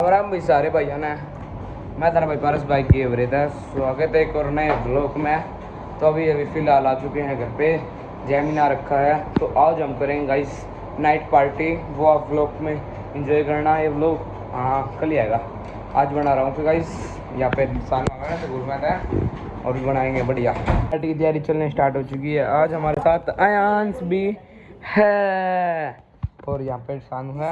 और हम भी सारे भाइयों ने मैं तेरा भाई पारस भाई की एवरेज है स्वागत है एक और नए ब्लॉग में। तो अभी फ़िलहाल आ चुके हैं घर पे, जैमिना रखा है। तो आज हम करेंगे गाइस नाइट पार्टी, वो आप ब्लॉग में इंजॉय करना। ये ब्लॉग हाँ कल ही आएगा, आज बना रहा हूँ। फिर गाइस यहाँ पे इंसान तो गुरु में है और भी बनाएंगे बढ़िया। पार्टी की तैयारी चलने स्टार्ट हो चुकी है। आज हमारे साथ अयांश भी है और यहाँ पे सानू है।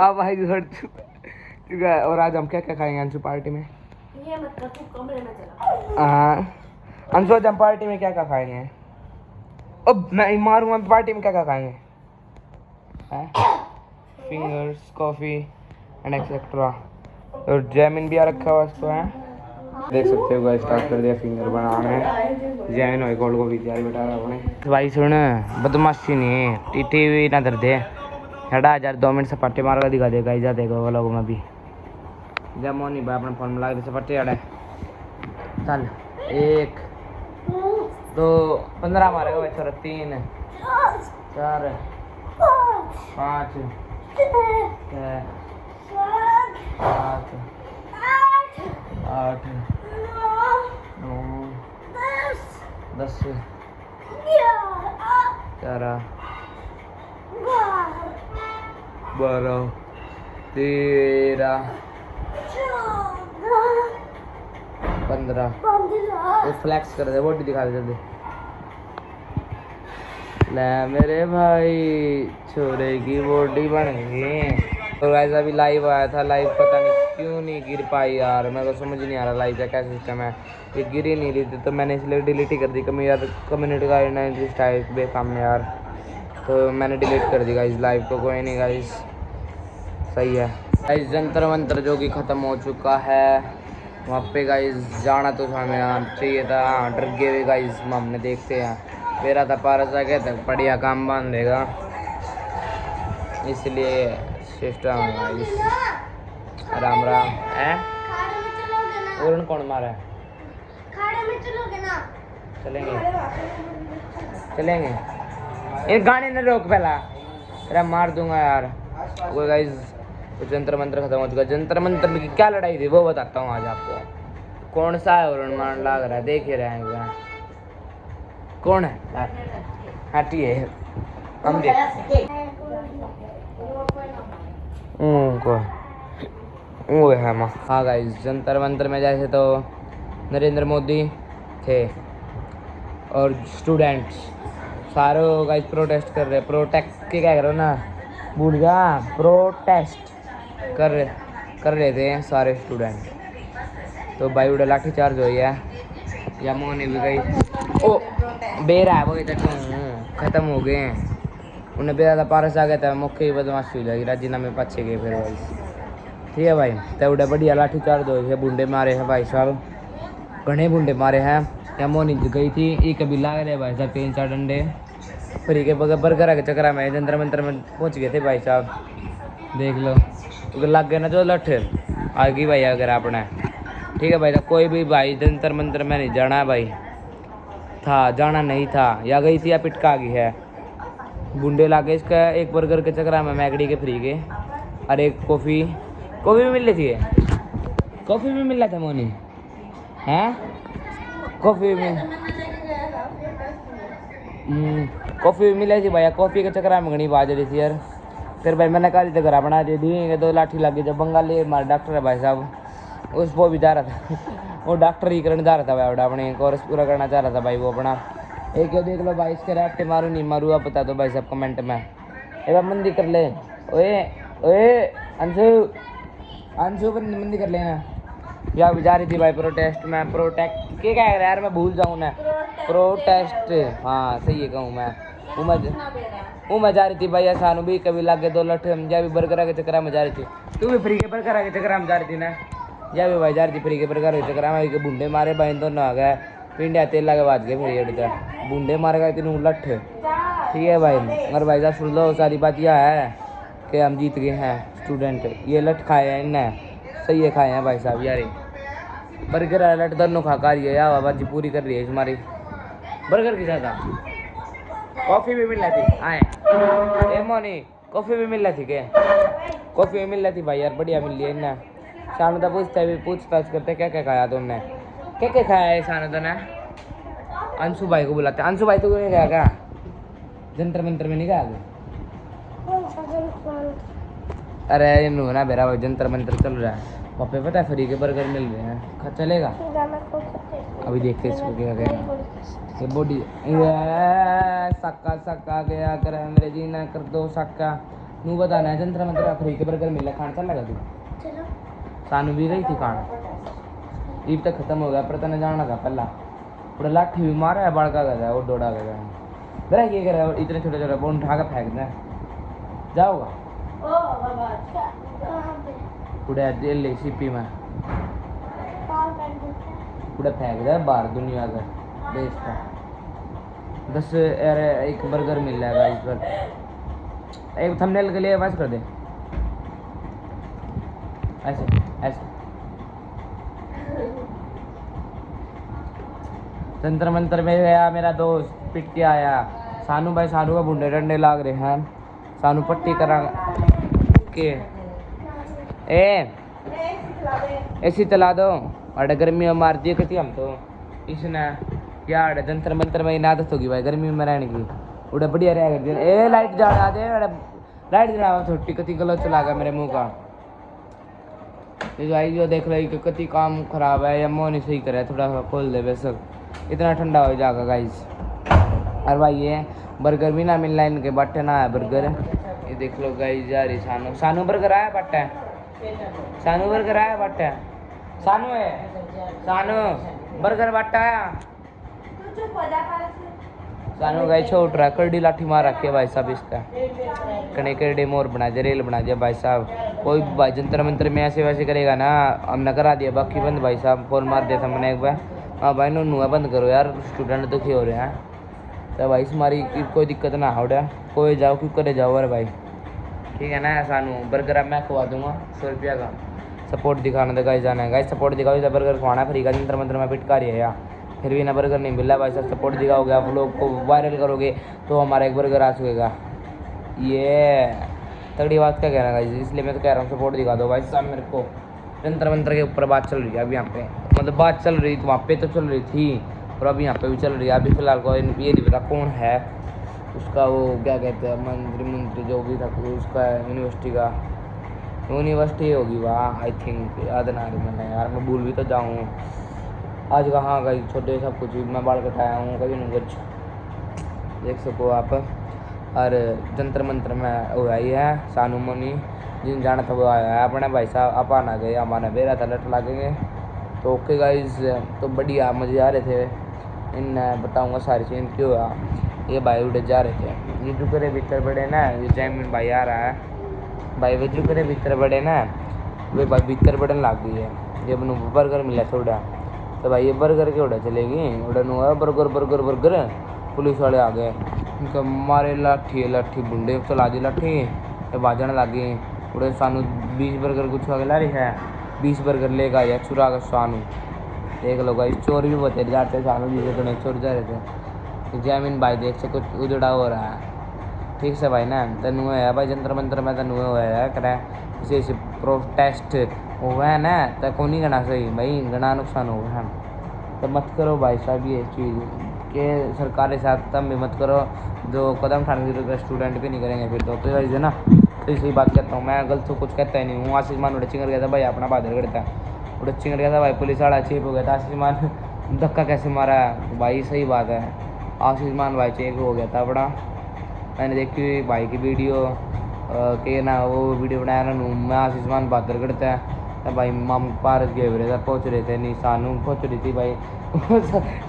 अब भाई चुका है। और आज हम क्या क्या खाएंगे अंशु पार्टी में? ये मत कर, तू कमरे में चला। हाँ अंशु आज हम पार्टी में क्या क्या खाएंगे? अब मैं मारूंगा पार्टी में क्या क्या खाएंगे? Fingers, coffee and etcetera. और जैमिन भी आ रखा हुआ इसको है, देख सकते हो। स्टार्ट कर दिया फिंगर बनाने। जैमिन भाई गोल को भी तैयारी बैठा रहा अपने भाई। सुन बदमाशी नहीं टीवी ना धर दे, 2 मिनट से पट्टे मार कर दिखा देगा इजा देगा वो लोगों में भी। जब मोनी भाई अपने फोन में लगा से पट्टे अड़े चल 1 2 15 मारेगा भाई। थोड़ा 3 4 5 6 7 8 9 10 11 12 13 15। वो फ्लैक्स कर दे, बॉडी दिखा दे जल्दी। ले मेरे भाई छोरे की बॉडी बन गई। तो गाइस अभी लाइव आया था, लाइव पता नहीं क्यों नहीं गिर पाई यार, मेरे को समझ नहीं आ रहा लाइव का क्या सिस्टम है। ये गिर ही नहीं रही थी तो मैंने इसलिए डिलीट ही कर दी। कम्युनिटी गाइडलाइन स्टाइल बेकाम में यार, तो मैंने डिलीट कर दी गाइस लाइव को। कोई नहीं गाइस, सही है गाइस। जंतर मंतर जो कि ख़त्म हो चुका है, वहाँ पे गाइस जाना तो हमें चाहिए था। हाँ डर गए हुए गाइस, हमने देखते हैं मेरा था पारस आ गया था बढ़िया काम बांध देगा, इसलिए सिस्टम है गाइस। राम राम है। और कौन मारा है? खाड़े में चलोगे ना? चलेंगे चलेंगे। ये गाने न रोक पहला, अरे मार दूंगा यार। वो गाइस जंतर मंत्र खत्म हो चुका। जंतर मंत्र में क्या लड़ाई थी वो बताता हूँ आज आपको। कौन सा है और मान लग रहा है, देख ही रहे हैं कौन है। हटिए हम देख वो है माँ। हाँ गाइस जंतर मंत्र में जैसे तो नरेंद्र मोदी थे और स्टूडेंट्स सारे गाइस प्रोटेस्ट कर रहे। प्रोटेक्ट के क्या करो ना, भूल गया। प्रोटेस्ट कर रहे थे सारे स्टूडेंट। तो भाई उड़ा लाठी चार्ज हुई है या मोनी भी गई। ओ बेरा है वो इधर ख़त्म हो गए हैं। उन्हें बेरा था पारस आ गया था, मुख्य ही बदमाशी हो जाएगी। राजीनामे पछे गए फिर भाई। ठीक है भाई, तो उड़ा बढ़िया लाठी चार्ज हुई है। बूंदे मारे हैं भाई साहब, घने बूंदे मारे हैं। या मोनी गई थी ये कभी ला रहे भाई साहब 3-4 डंडे फ्री के बर्गर के चक्कर में जंतर मंतर में पहुँच गए थे भाई साहब। देख लो तो लग गया ना जो लठ आ गई भाई अगर आपने। ठीक है भाई, तो कोई भी भाई जंतर मंतर में नहीं जाना है भाई, था जाना नहीं था, या गई थी या पिटका गई है। बूंदे लागे इसका एक बर्गर के चक्कर में मैगडी के फ्री के, और एक कॉफ़ी भी मिल रही थी। कॉफ़ी भी मिल रहा था मोनी हैं, कॉफ़ी भी मिल रही थी भैया। कॉफ़ी के चक्कर में घनी बाज रही थी यार। फिर भाई मैंने कहा तो घर बना दी 2 लाठी लगी। जब बंगाली हमारा डॉक्टर है भाई साहब, उसको भी जा रहा था वो डॉक्टर ही करने जा रहा था भाई, अपने कोर्स पूरा करना चाह रहा था भाई वो अपना। एक देख लो भाई, इसके रैप्टे मारू नहीं मारू आप बता दो भाई साहब कमेंट में। एक बार मंदी कर ले। ओए ओए अंशु पर मंदी कर लेना। या जा रही थी भाई प्रोटेस्ट में। प्रोटेक्ट के क्या है यार, मैं भूल जाऊँ ना। प्रोटेस्ट हाँ सही है कहूँ मैं। मैं जा रही थी भाई सानू भी कभी लागे 2 लठ या भी बर्गर के चक्कर में जा रही थी। तू भी फ्री के बर्गर के चक्कर में जा रही थी ना, या भी भाई जा रही थी फ्री के बर्गर के चक्कर में। बूंदे मारे भाई दोनों आ गए पिंडिया तेल लगे बाज गए फिर ये बूंदे मारे गए 3 लठ। ठीक है भाई, और भाई साहब सुन लो सारी बात यह है कि हम जीत गए हैं स्टूडेंट। ये लठ खाए हैं इन्हें, सही है खाए हैं भाई साहब यार। बर्गर लट दोनों खा कर रही है आवाज़ पूरी कर रही है हमारी। बर्गर की ज़्यादा कॉफ़ी भी मिल रही थी आए ए मोनी कॉफ़ी भी मिल रही थी क्या? कॉफ़ी भी मिल रही थी भाई यार, बढ़िया मिल रही है ना। शानदा पूछताछ करते क्या क्या खाया तुमने, क्या क्या खाया है शानदा ने? अंशु भाई को बुलाते। अंशु भाई तो नहीं गया क्या? जंतर मंतर में नहीं गया? अरे ये नो ना मेरा जंतर मंतर चल रहा है। पापे पता है फ्री के बर्गर मिल रहे हैं, चलेगा? अभी देखते इसको क्या करेगा। ये बॉडी सक्का सक्का गया कर मेरे जी ना कर दो सक्का। नू बताना है जंतर मंतर फ्री के बर्गर मिल रहा, खाना चल लगा तू? सानू भी रही थी खाना, ईब तक खत्म हो गया पर तने जाना था पहला। पूरा लाठी भी मारा है, बड़का गया वो डोड़ा गया। बड़ा ये कर रहा है, इतने छोटे छोटे बोन उठा के फेंक दे जाओगा पूरा दिल्ली सीपी में पूरा फेंक दे बाहर दुनिया का देश का। 10 अरे एक बर्गर मिल जाएगा इस पर, एक थंबनेल के लिए बस कर दे ऐसे ऐसे। जंतर मंतर में गया मेरा दोस्त, पिट के आया। सानू भाई, सानू का बुंडे डंडे लाग रहे हैं, सानू पट्टी करा के ऐसी तला दो। अरे गर्मी में मार दिए कती हम तो इसने क्या अरे जंतर मंतर में आदत होगी भाई गर्मी में रहने की। उड़े बढ़िया रह कर ए लाइट जला दे, लाइट जला छोटी कती गलत चला गया मेरे मुंह का। ये भाई जो देख रही कि कती काम खराब है या मोह नहीं सही करे, थोड़ा सा खोल दे बेशक, इतना ठंडा हो जाएगा गाइस। और भाई ये बर्गर भी ना मिल रहा, इनके बट्टे ना है बर्गर। ये देख लो गाइस जा रही सानू, सानू बर्गर आया बट्टा, सानू बर्गर आया बट्टा, सानू है सानू बर्गर बट्टा आया। सानू गाइस छोड़ रहा, करडी लाठी मार रखी है भाई साहब इसका, कने करडी मोर बना दे, रेल बना दिया भाई साहब। कोई भाई जंतर मंतर में ऐसे वैसे करेगा ना, हमने करा दिया बाकी बंद भाई साहब, फोन मार दिया था मैंने एक बार। हाँ भाई नुआ बंद करो यार, स्टूडेंट दुखी हो रहे हैं। तो भाई हमारी कोई दिक्कत ना हो रहा, कोई जाओ क्यों करे जाओ। अरे भाई ठीक है ना, सानू बर्गर अब मैं खवा दूंगा 100 रुपया का। सपोर्ट दिखाना था गाइस, जाना है गाइस, सपोर्ट दिखाओ। इधर बर्गर खवाना फ्री का, जंतर मंतर में पिटकारी है यार, फिर भी ना बर्गर नहीं मिल रहा भाई साहब। सपोर्ट दिखाओगे, आप लोग को वायरल करोगे तो हमारा एक बर्गर आ सकेगा। ये तगड़ी बात क्या कहना गाइस, इसलिए मैं तो कह रहा हूँ सपोर्ट दिखा दो भाई साहब मेरे को। जंतर मंतर के ऊपर बात चल रही है अभी यहाँ पे, मतलब बात चल रही थी वहाँ पे तो चल रही थी और अभी यहाँ पे भी चल रही है। अभी फिलहाल को ये नहीं पता कौन है उसका, वो क्या कहते हैं मंत्री जो भी था उसका, यूनिवर्सिटी होगी वहाँ आई थिंक, याद ना रही मैंने यार, मैं भूल भी तो जाऊँ। आज कहाँ गई छोटे सब कुछ मैं बाल कटाया हूँ कभी नहीं कुछ, देख सको आप। और जंतर मंतर में वो आई है सानू मोनी, जिन जाना था वो आया है अपने भाई साहब। आप आना गए हमारा बेरा था लट लागेंगे तो ओके गाइस, तो बढ़िया मज़े आ रहे थे। इन बताऊँगा सारी चीज़ क्यों हुआ। ये भाई उड़े जा रहे थे, ये जो करे भीतर बड़े ना, ये जैमिन भाई आ रहा है भाई, वो जो करे भीतर बड़े ना, वे भाई भीतर बड़न लग गई है। ये बनो बर्गर मिला थोड़ा, तो भाई ये बर्गर के उड़ा चलेगी, उड़न हुआ बर्गर बर्गर बर्गर। पुलिस वाले आ गए, उनका मारे लाठी लाठी बुंडे चला दी लाठी, ये बाजन लग गई। उड़े सानू 20 बर्गर कुछ ला रही है, 20 बर्गर लेकर आया चुरा कर सानू। देख लो भाई चोर भी बते जाते सानू जी से, चोर जा रहे थे। जैमिन भाई देख से कुछ उजड़ा हो रहा है ठीक से भाई ना, तनु है भाई जंतर मंतर में तनु है करे इसे प्रोटेस्ट हुआ है ना, तो कौन नहीं गना सही भाई, गना नुकसान हुआ है तो मत करो भाई साहब ये चीज़ के सरकार के साथ तब भी मत करो, जो कदम उठाने की स्टूडेंट भी नहीं करेंगे फिर तो है ना। तो इसी बात कहता हूँ मैं, गलत तो कुछ कहता ही नहीं हूँ। आशीष मान उड़े चिंगर गया था भाई, अपना बहादुर करता है, उड़े चिंगर गया था भाई, पुलिस वाला चेप हो गया था। आशीष मान धक्का कैसे मारा भाई, सही बात है, आशीष मान भाई चेक हो गया था बड़ा। मैंने देखी भाई की वीडियो के ना, वो वीडियो बनाया ना मैं आशीष मान बहादुर करता है तो भाई माम पारस गए हुए थे, पहुँच रहे थे नहीं सानू पहुँच रही थी भाई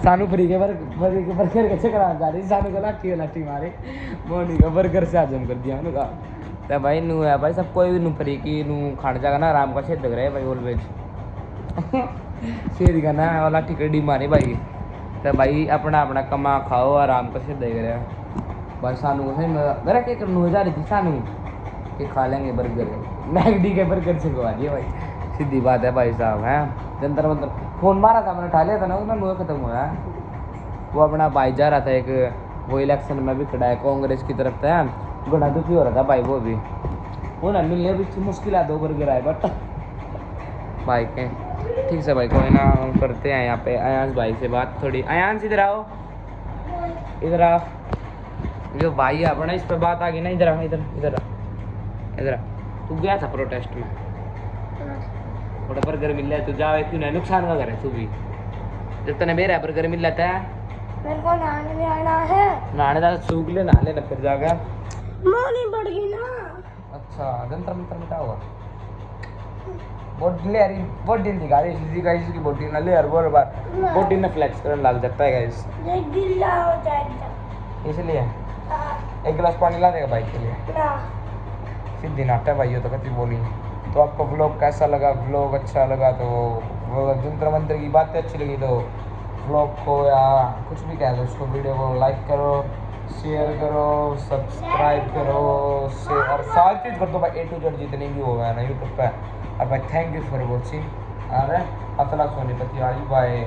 सानू फ्री के बर्गर कैसे करा जा रही, सानू को लाठी लाठी मारे, मोनी का बर्गर से हजम कर दिया उनका। तो भाई नू है भाई सब कोई भी नू फ्री की नू खाने जाएगा ना आराम का छेद लग रहा है भाई ऑलवेज छेद का ना और लाठी कड़ी मारी भाई। तो भाई अपना अपना कमा खाओ आराम का छेद लग रहा है भाई। सानू को सही मेरा क्या करना जा रही थी सानू कि खा लेंगे बर्गर, मैगडी के बर्गर से खवा दिए भाई, सीधी बात है भाई साहब हैं। जंतर मंतर फ़ोन मारा था मैंने, उठा लिया था ना उसमें, मुँह ख़त्म हुआ है। वो अपना भाई जा रहा था एक, वो इलेक्शन में भी खड़ा है कांग्रेस की तरफ से, घोड़ा दुखी हो रहा था भाई वो भी। वो ना मिलने भी मुश्किल है, 2 बार गिरा है बट भाई के ठीक से भाई कोई ना, हम करते हैं यहाँ पे अयांश भाई से बात थोड़ी। अयांश इधर आओ, इधर आओ। जो भाई है अपना इस पे बात आ गई ना, इधर आ, इधर इधर आ, इधर आ। तू गया था प्रोटेस्ट में, थोड़ा बर्गर मिल रहा है, तू जावे क्यों नहीं, नुकसान का करे तू भी। जब तने मेरा बर्गर मिल जाता है, मेरे को नहाने भी आना है। नहाने का सूख ले, नहा लेना फिर जाकर। मौनी बढ़ गई ना। अच्छा जंतर मंतर में क्या हुआ? बॉडी ले यार, बॉडी दिखा रही सीधी गाइस की बॉडी ना ले यार, बार बार बॉडी में फ्लेक्स करने लग जाता है गाइस, ये गिल्ला हो जाएगा। इसलिए हाँ, एक गिलास पानी ला देगा भाई के लिए। ना। सीधी नाटा भाई, तो कभी बोली। तो आपको व्लॉग कैसा लगा? व्लॉग अच्छा लगा तो जंतर मंतर की बातें अच्छी लगी तो व्लॉग को या कुछ भी कह दो उसको, वीडियो को लाइक करो, शेयर करो, सब्सक्राइब करो, शेयर और सारी चीज़ कर दो भाई, A to Z जितनी भी हो गया ना यूट्यूब पे। और भाई थैंक यू फॉर वॉचिंग। अरे अपना सोनीपति आई बाय।